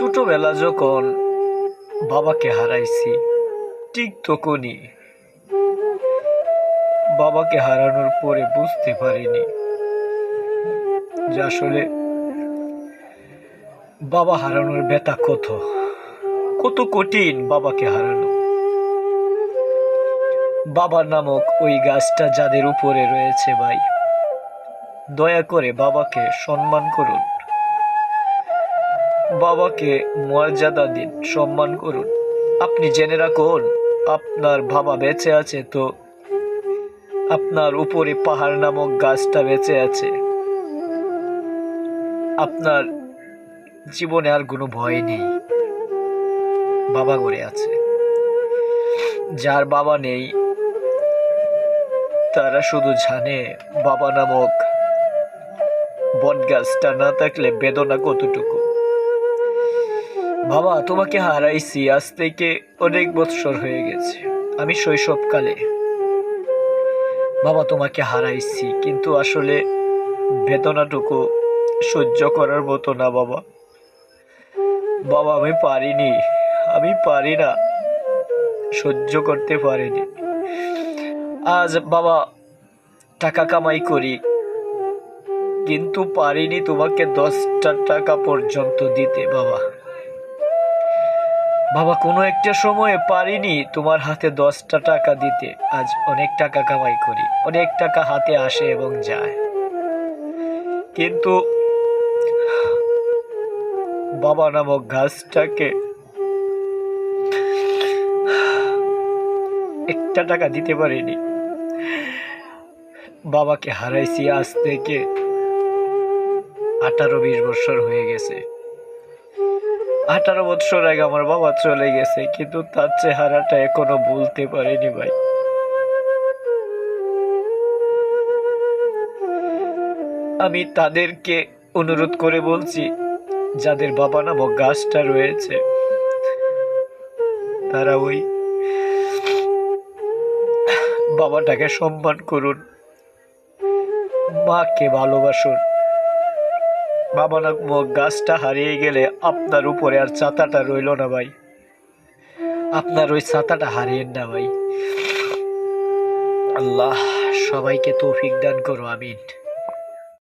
ছোটবেলা যখন বাবাকে হারাইছি, ঠিক তখনই বাবাকে হারানোর পরে বুঝতে পারিনি যে আসলে বাবা হারানোর ব্যথা কত কত কঠিন। বাবাকে হারানো, বাবা নামক ওই গাছটা যাদের উপরে রয়েছে ভাই, দয়া করে বাবাকে সম্মান করুন, বাবাকে মর্যাদা দিন, সম্মান করুন। আপনি জেনে রাখুন, আপনার বাবা বেঁচে আছে তো আপনার উপরে পাহাড় নামক গাছটা বেঁচে আছে। আপনার জীবনে আর কোনো ভয় নেই, বাবা গড়ে আছে। যার বাবা নেই তারা শুধু জানে বাবা নামক বট গাছটা না থাকলে বেদনা কতটুকু। বাবা, তোমাকে হারাইছি আজ থেকে অনেক বৎসর হয়ে গেছে। আমি শৈশবকালে বাবা তোমাকে হারাইছি, কিন্তু আসলে বেদনাটুকু সহ্য করার মতো না বাবা। বাবা আমি পারিনি, আমি পারি না, সহ্য করতে পারিনি। আজ বাবা টাকা কামাই করি, কিন্তু পারিনি তোমাকে 10টা টাকা পর্যন্ত দিতে বাবা। বাবা কোনো একটা সময়ে পারিনি তোমার হাতে 10টা টাকা দিতে। আজ অনেক টাকা কামাই করি, অনেক টাকা হাতে আসে এবং যায়, কিন্তু বাবা নামক গাছটাকে একটা টাকা দিতে পারিনি। বাবাকে হারাইছি আজ থেকে 18-20 বছর হয়ে গেছে। 18 বছর আগে আমার বাবা চলে গেছে, কিন্তু তার চেহারাটা এখনো ভুলতে পারিনি ভাই। আমি তাদেরকে অনুরোধ করে বলছি, যাদের বাবা নামক গাছটা রয়েছে তারা ওই বাবাটাকে সম্মান করুন, মাকে ভালোবাসুন। বাবা নামক গাছটা হারিয়ে গেলে আপনার উপরে আর ছাতাটা রইল না ভাই। আপনার ওই ছাতাটা হারিয়েন না ভাই। আল্লাহ সবাইকে তৌফিক দান করো, আমিন।